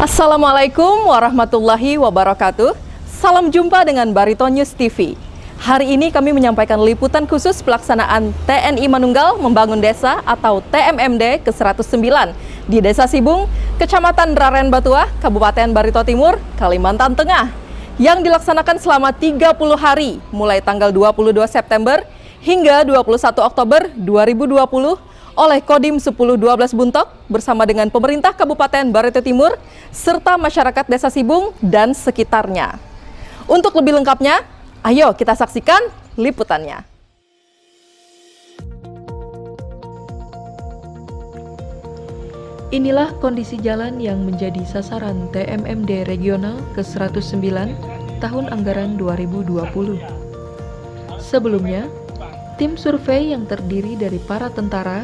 Assalamualaikum warahmatullahi wabarakatuh. Salam jumpa dengan Barito News TV. Hari ini kami menyampaikan liputan khusus pelaksanaan TNI Manunggal Membangun Desa atau TMMD ke-109 di Desa Sibung, Kecamatan Raren Batuah, Kabupaten Barito Timur, Kalimantan Tengah, yang dilaksanakan selama 30 hari mulai tanggal 22 September hingga 21 Oktober 2020 oleh Kodim 1012 Buntok bersama dengan pemerintah Kabupaten Barito Timur serta masyarakat Desa Sibung dan sekitarnya. Untuk lebih lengkapnya, ayo kita saksikan liputannya. Inilah kondisi jalan yang menjadi sasaran TMMD Regional ke-109 tahun anggaran 2020. Sebelumnya, tim survei yang terdiri dari para tentara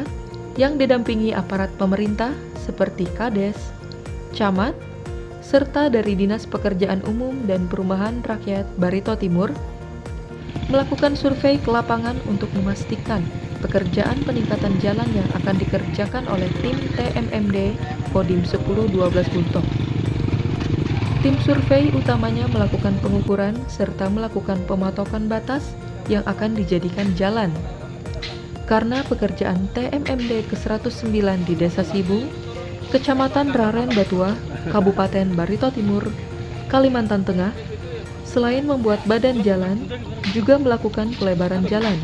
yang didampingi aparat pemerintah seperti Kades, Camat, serta dari Dinas Pekerjaan Umum dan Perumahan Rakyat Barito Timur melakukan survei ke lapangan untuk memastikan pekerjaan peningkatan jalan yang akan dikerjakan oleh tim TMMD Kodim 1012 Buntok. Tim survei utamanya melakukan pengukuran serta melakukan pematokan batas yang akan dijadikan jalan. Karena pekerjaan TMMD ke-109 di Desa Sibung, Kecamatan Raren Batuah, Kabupaten Barito Timur, Kalimantan Tengah, selain membuat badan jalan, juga melakukan pelebaran jalan.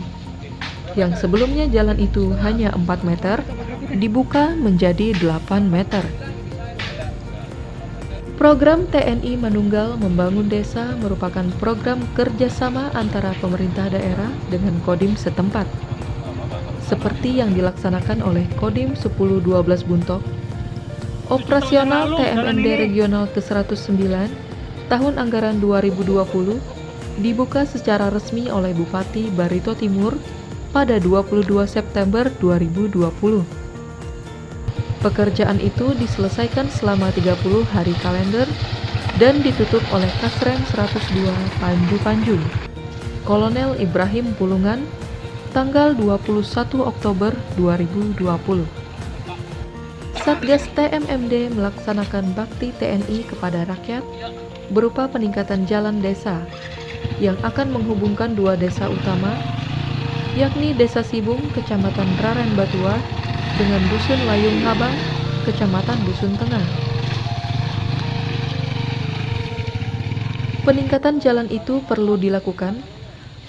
Yang sebelumnya jalan itu hanya 4 meter, dibuka menjadi 8 meter. Program TNI Manunggal Membangun Desa merupakan program kerjasama antara pemerintah daerah dengan Kodim setempat. Seperti yang dilaksanakan oleh Kodim 1012 Buntok, operasional TMMD Regional ke-109 tahun anggaran 2020 dibuka secara resmi oleh Bupati Barito Timur pada 22 September 2020. Pekerjaan itu diselesaikan selama 30 hari kalender dan ditutup oleh Kasrem 102 Panju Panjung, Kolonel Ibrahim Pulungan, tanggal 21 Oktober 2020. Satgas TMMD melaksanakan bakti TNI kepada rakyat berupa peningkatan jalan desa yang akan menghubungkan dua desa utama, yakni Desa Sibung, Kecamatan Raren Batuah, dengan Dusun Layung Habang, Kecamatan Dusun Tengah. Peningkatan jalan itu perlu dilakukan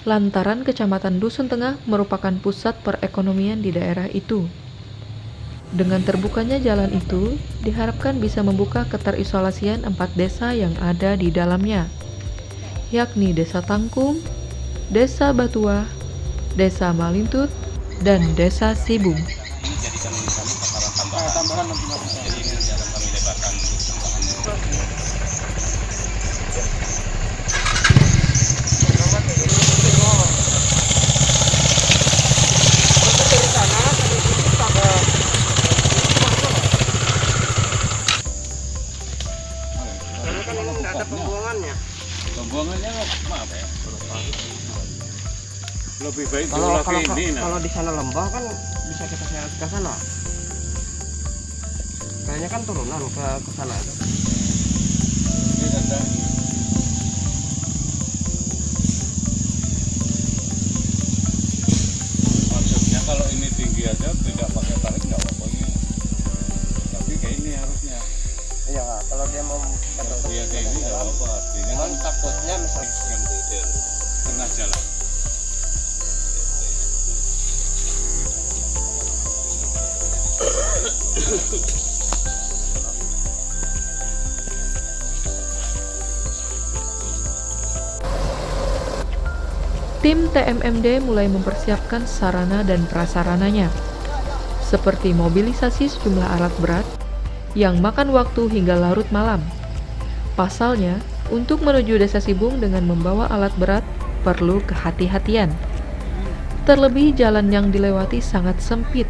lantaran Kecamatan Dusun Tengah merupakan pusat perekonomian di daerah itu. Dengan terbukanya jalan itu, diharapkan bisa membuka keterisolasian 4 desa yang ada di dalamnya, yakni Desa Tangkum, Desa Batuah, Desa Malintut, dan Desa Sibung. Pembuangannya maaf ya. Lebih baik kalau di sana lembah kan bisa kita seret ke sana. Kayaknya kan turunan ke sana. Ini ada. Maksudnya kalau ini tinggi aja tidak pakai tarik nggak apa-apa ini. Tapi kayak ini harusnya. Iya, kalau dia mau Dia kayak ini nggak apa-apa. Artinya kan takutnya misalnya yang tengah jalan. Tim TMMD mulai mempersiapkan sarana dan prasarananya, seperti mobilisasi sejumlah alat berat yang makan waktu hingga larut malam. Pasalnya, untuk menuju Desa Sibung dengan membawa alat berat perlu kehati-hatian. Terlebih jalan yang dilewati sangat sempit.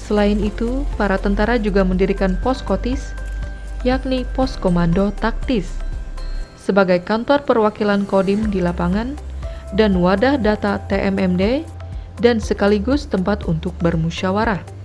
Selain itu, para tentara juga mendirikan pos kotis, yakni pos komando taktis, sebagai kantor perwakilan Kodim di lapangan dan wadah data TMMD, dan sekaligus tempat untuk bermusyawarah.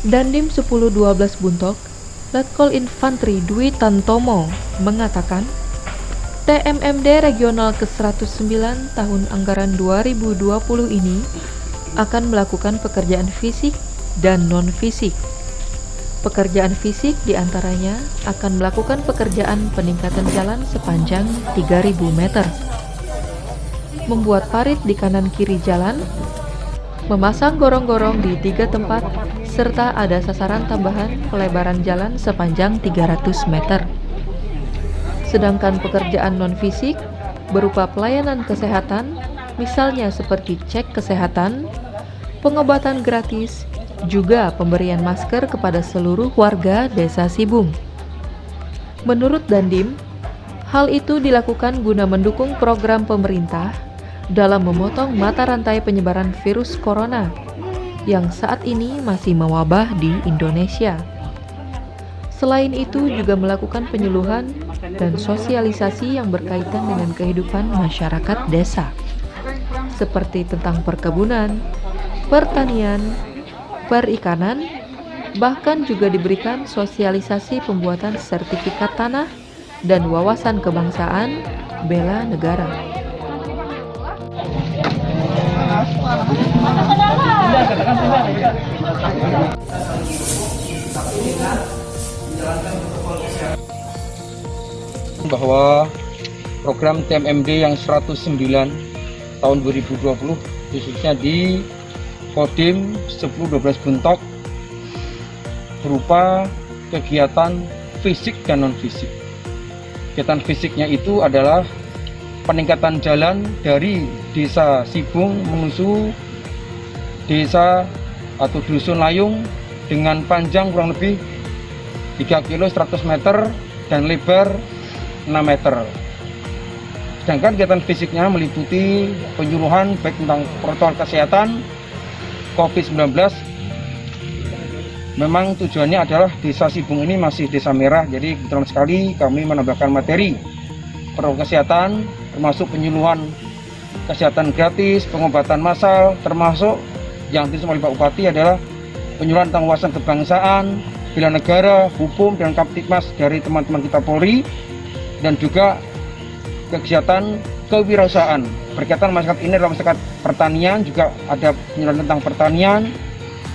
Dandim 1012 Buntok, Letkol Infantri Dwi Tantomo mengatakan, TMMD Regional ke-109 tahun anggaran 2020 ini akan melakukan pekerjaan fisik dan non-fisik. Pekerjaan fisik diantaranya akan melakukan pekerjaan peningkatan jalan sepanjang 3.000 meter, membuat parit di kanan kiri jalan, memasang gorong-gorong di 3 tempat, serta ada sasaran tambahan pelebaran jalan sepanjang 300 meter. Sedangkan pekerjaan non-fisik berupa pelayanan kesehatan, misalnya seperti cek kesehatan, pengobatan gratis, juga pemberian masker kepada seluruh warga Desa Sibung. Menurut Dandim, hal itu dilakukan guna mendukung program pemerintah dalam memotong mata rantai penyebaran virus corona yang saat ini masih mewabah di Indonesia. Selain itu juga melakukan penyuluhan dan sosialisasi yang berkaitan dengan kehidupan masyarakat desa, seperti tentang perkebunan, pertanian, perikanan, bahkan juga diberikan sosialisasi pembuatan sertifikat tanah dan wawasan kebangsaan bela negara. Bahwa program TMMD yang 109 tahun 2020 khususnya di Kodim 1012 Buntok berupa kegiatan fisik dan non-fisik. Kegiatan fisiknya itu adalah peningkatan jalan dari Desa Sibung menuju desa atau Dusun Layung dengan panjang kurang lebih 3 km 100 meter dan lebar 6 meter. Sedangkan kegiatan fisiknya meliputi penyuluhan baik tentang protokol kesehatan COVID-19. Memang tujuannya adalah Desa Sibung ini masih desa merah, jadi kebetulan sekali kami menambahkan materi protokol kesehatan, termasuk penyuluhan kesehatan gratis, pengobatan massal, termasuk yang disampaikan oleh Pak Bupati adalah penyuluhan tentang wawasan kebangsaan, bela negara, hukum, dan Kamtibmas dari teman-teman kita Polri, dan juga kegiatan kewirausahaan berkaitan masyarakat ini adalah masyarakat pertanian, juga ada penyuluhan tentang pertanian,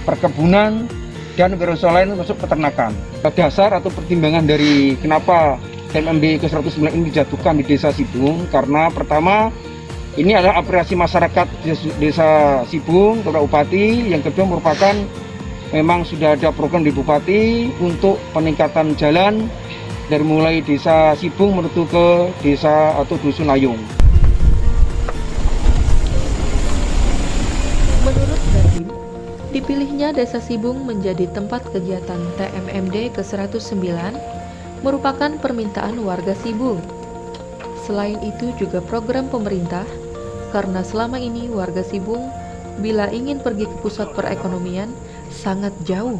perkebunan, dan wirausaha lain masuk peternakan. Dasar atau pertimbangan dari kenapa TMMD ke-109 ini dijatuhkan di Desa Sibung, karena pertama ini adalah apresiasi masyarakat Desa Sibung kepada Bupati, yang kedua merupakan memang sudah ada program di Bupati untuk peningkatan jalan dari mulai Desa Sibung menuju ke desa atau Dusun Layung. Menurut Dandim, dipilihnya Desa Sibung menjadi tempat kegiatan TMMD ke-109 merupakan permintaan warga Sibung. Selain itu juga program pemerintah, karena selama ini warga Sibung bila ingin pergi ke pusat perekonomian sangat jauh.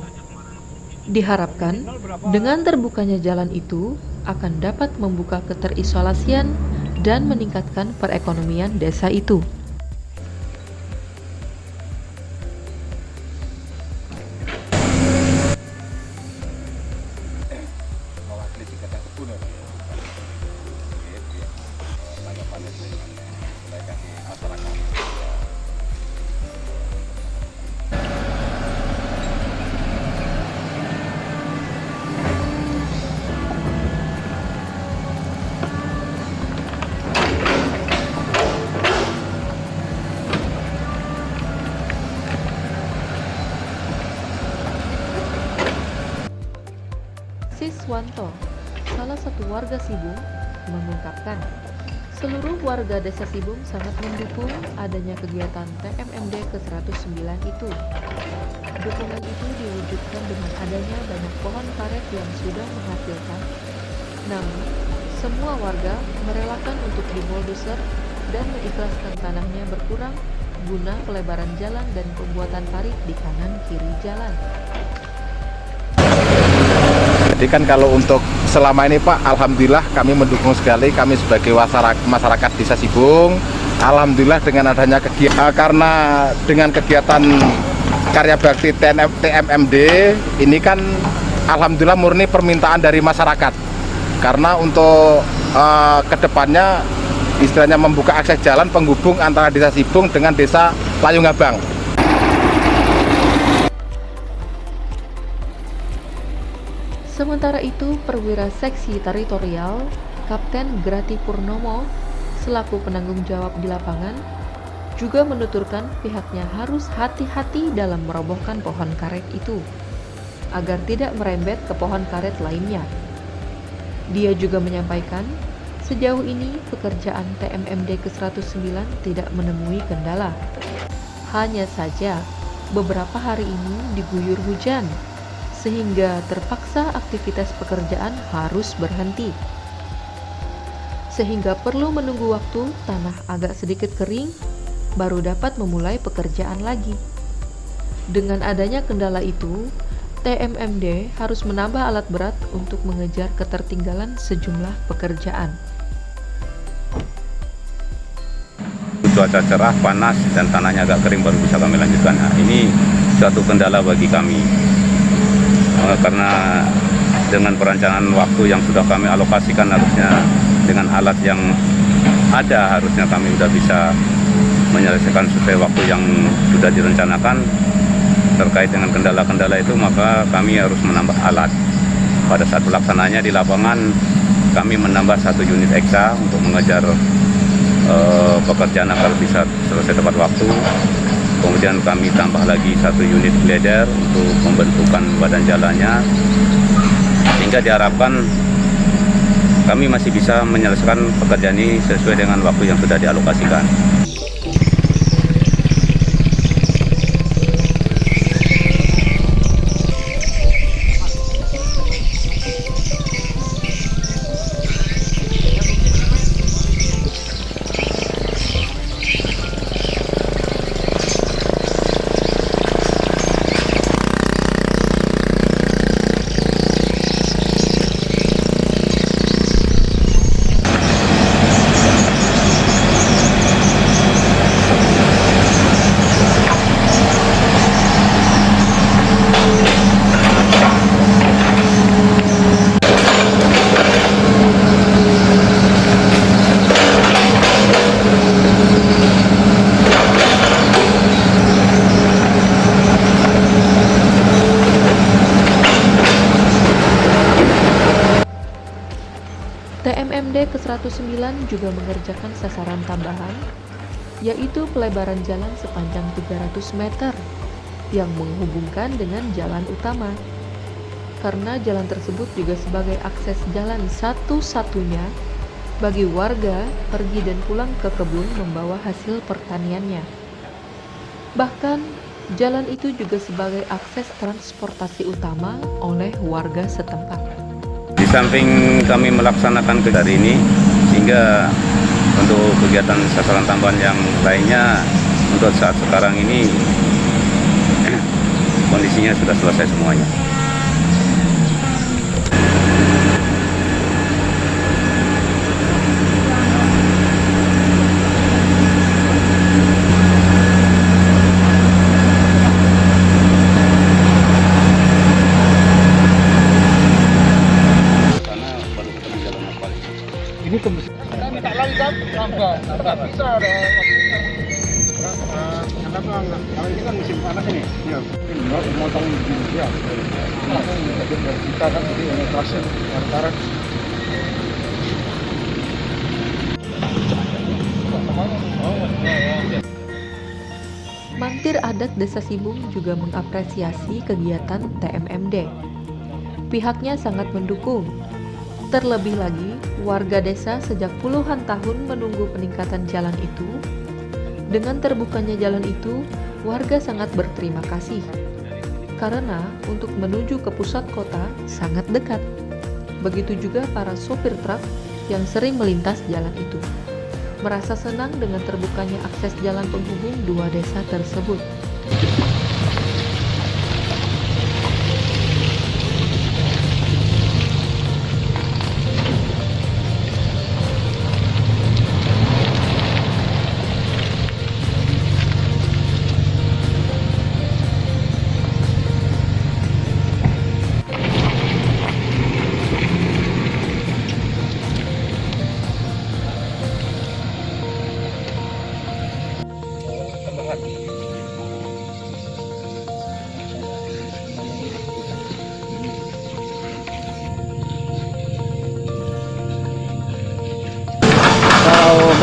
Diharapkan dengan terbukanya jalan itu akan dapat membuka keterisolasian dan meningkatkan perekonomian desa itu. Iswanto, salah satu warga Sibung, mengungkapkan seluruh warga desa Sibung sangat mendukung adanya kegiatan TMMD ke-109 itu. Dukungan itu diwujudkan dengan adanya banyak pohon karet yang sudah menghasilkan. Namun, semua warga merelakan untuk dibuldoser dan mengikhlaskan tanahnya berkurang guna pelebaran jalan dan pembuatan parit di kanan kiri jalan. Jadi kan kalau untuk selama ini Pak, alhamdulillah kami mendukung sekali, kami sebagai masyarakat Desa Sibung, alhamdulillah dengan adanya kegiatan, karena dengan kegiatan karya bakti TMMD ini kan alhamdulillah murni permintaan dari masyarakat. Karena untuk kedepannya istilahnya membuka akses jalan penghubung antara Desa Sibung dengan Desa Layungabang. Sementara itu, Perwira Seksi Teritorial Kapten Grati Purnomo selaku penanggung jawab di lapangan juga menuturkan pihaknya harus hati-hati dalam merobohkan pohon karet itu agar tidak merembet ke pohon karet lainnya. Dia juga menyampaikan sejauh ini pekerjaan TMMD ke-109 tidak menemui kendala. Hanya saja beberapa hari ini diguyur hujan sehingga terpaksa aktivitas pekerjaan harus berhenti. Sehingga perlu menunggu waktu tanah agak sedikit kering baru dapat memulai pekerjaan lagi. Dengan adanya kendala itu, TMMD harus menambah alat berat untuk mengejar ketertinggalan sejumlah pekerjaan. Cuaca cerah, panas, dan tanahnya agak kering baru bisa kami lanjutkan. Nah, ini suatu kendala bagi kami. Karena dengan perencanaan waktu yang sudah kami alokasikan, harusnya dengan alat yang ada harusnya kami sudah bisa menyelesaikan sesuai waktu yang sudah direncanakan. Terkait dengan kendala-kendala itu, maka kami harus menambah alat. Pada saat pelaksanaannya di lapangan, kami menambah 1 unit eksa untuk mengejar pekerjaan agar bisa selesai tepat waktu. Kemudian kami tambah lagi 1 unit glider untuk pembentukan badan jalannya, sehingga diharapkan kami masih bisa menyelesaikan pekerjaan ini sesuai dengan waktu yang sudah dialokasikan. TMMD ke-109 juga mengerjakan sasaran tambahan, yaitu pelebaran jalan sepanjang 300 meter yang menghubungkan dengan jalan utama. Karena jalan tersebut juga sebagai akses jalan satu-satunya bagi warga pergi dan pulang ke kebun membawa hasil pertaniannya. Bahkan, jalan itu juga sebagai akses transportasi utama oleh warga setempat. Di samping kami melaksanakan kegiatan ini, sehingga untuk kegiatan sasaran tambahan yang lainnya untuk saat sekarang ini kondisinya sudah selesai semuanya. Ini kita minta lagi kan? Nggak bisa ada. Kalau ini kan musim panas ini. Ya, mungkin motong begini ya. Dari kita kan jadi yang terasa antara. Mantir Adat Desa Sibung juga mengapresiasi kegiatan TMMD. pihaknya sangat mendukung. Terlebih lagi, warga desa sejak puluhan tahun menunggu peningkatan jalan itu. Dengan terbukanya jalan itu, warga sangat berterima kasih. Karena untuk menuju ke pusat kota sangat dekat. Begitu juga para sopir truk yang sering melintas jalan itu. Merasa senang dengan terbukanya akses jalan penghubung dua desa tersebut.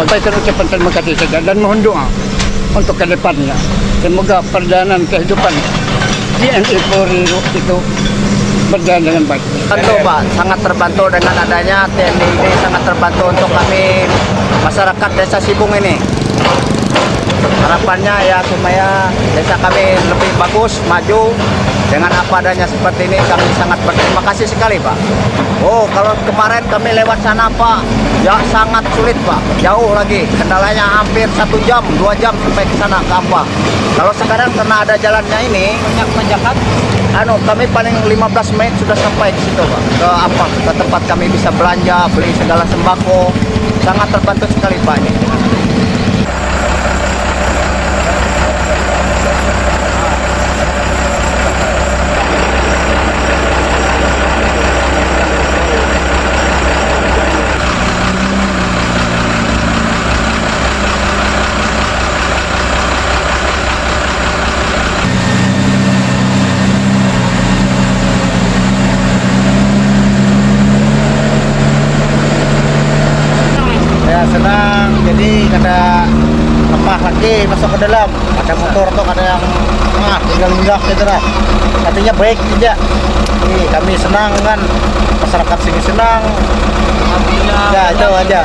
Sampaikan ucapan terima kasih saja dan mohon doa untuk ke depannya. Semoga perjalanan kehidupan TNI Polri itu berjalan dengan baik. Tentu Pak, sangat terbantu dengan adanya TNI ini, sangat terbantu untuk kami masyarakat Desa Sibung ini. Harapannya ya supaya desa kami lebih bagus, maju. Dengan apa adanya seperti ini kami sangat berterima kasih sekali Pak. Oh, kalau kemarin kami lewat sana Pak, ya sangat sulit Pak, jauh lagi. Kendalanya hampir 1 jam, 2 jam sampai ke sana ke Ampang. Kalau sekarang karena ada jalannya ini, kami paling 15 menit sudah sampai ke situ Pak, ke Ampang, ke tempat kami bisa belanja, beli segala sembako. Sangat terbantu sekali Pak ini. Senang, jadi ada lemah lagi masuk ke dalam, ada motor tuh, ada yang tinggal linggah gitu lah. Artinya baik aja. Jadi kami senang kan, masyarakat sini senang. Ya itu aja.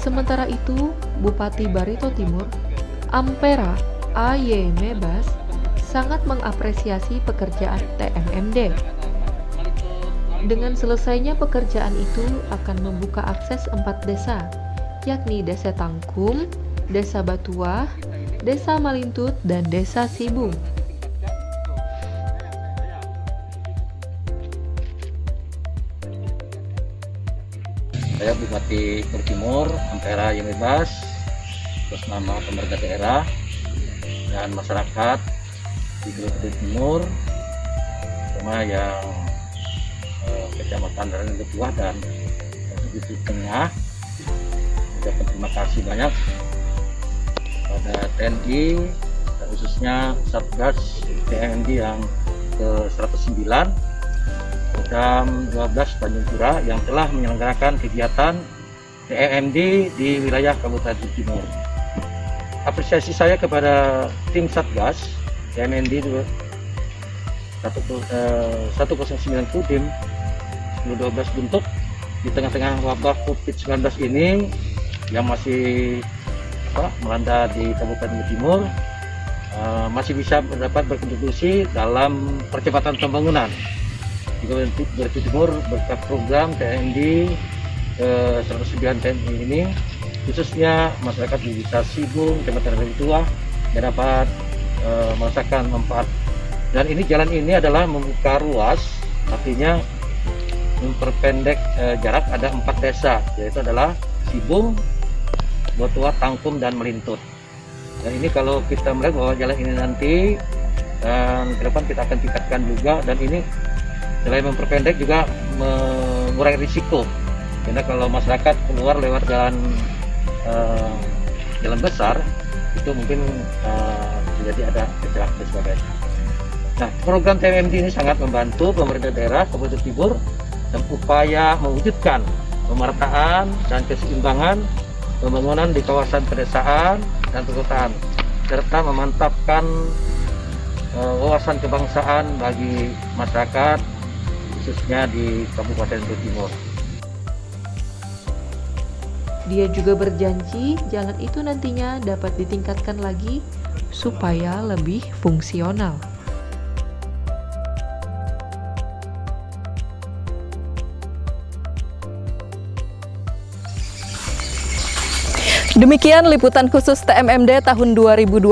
Sementara itu, Bupati Barito Timur, Ampera A.Y. Mebas, sangat mengapresiasi pekerjaan TMMD. Dengan selesainya pekerjaan itu akan membuka akses 4 desa, yakni Desa Tangkum, Desa Batuah, Desa Malintut, dan Desa Sibung. Saya Bupati Timur, Ampera A.Y. Mebas, atas nama pemerintah daerah dan masyarakat di Bupati Timur, terutama yang Kecamatan Randutua dan Bukit Tengah. Ucapkan terima kasih banyak pada TNI, khususnya Satgas TNI yang ke-109 Kodam 12 Tanjung Pura yang telah menyelenggarakan kegiatan TMMD di wilayah Kabupaten Timur. Apresiasi saya kepada tim Satgas TMMD 109 Kodim 12 bentuk di tengah-tengah wabah COVID-19 ini yang masih melanda di Kabupaten Timur, masih bisa dapat berkontribusi dalam percepatan pembangunan di Kabupaten Timur berkat program TNI 109 TNI ini, khususnya masyarakat di Desa Sibung, Kecamatan Randutua yang dapat merasakan manfaat. Dan ini jalan ini adalah membuka ruas, artinya memperpendek jarak. Ada 4 desa, yaitu adalah Sibung, Batuah, Tangkum, dan Melintut. Dan ini kalau kita melihat bahwa jalan ini nanti dan ke depan kita akan tingkatkan juga, dan ini selain memperpendek juga mengurangi risiko, karena kalau masyarakat keluar lewat jalan besar itu mungkin jadi ada kecelakaan dan sebagainya. Nah, program TMMD ini sangat membantu pemerintah daerah Kabupaten Timur dan upaya mewujudkan pemerataan dan keseimbangan pembangunan di kawasan pedesaan dan perkotaan, serta memantapkan wawasan kebangsaan bagi masyarakat khususnya di Kabupaten Brebes Timur. Dia juga berjanji jalan itu nantinya dapat ditingkatkan lagi supaya lebih fungsional. Demikian liputan khusus TMMD tahun 2020.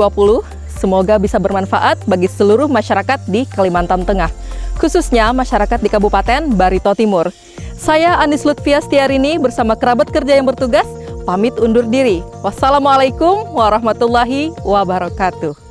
Semoga bisa bermanfaat bagi seluruh masyarakat di Kalimantan Tengah, khususnya masyarakat di Kabupaten Barito Timur. Saya Anis Lutfia Setiarini bersama kerabat kerja yang bertugas, pamit undur diri. Wassalamualaikum warahmatullahi wabarakatuh.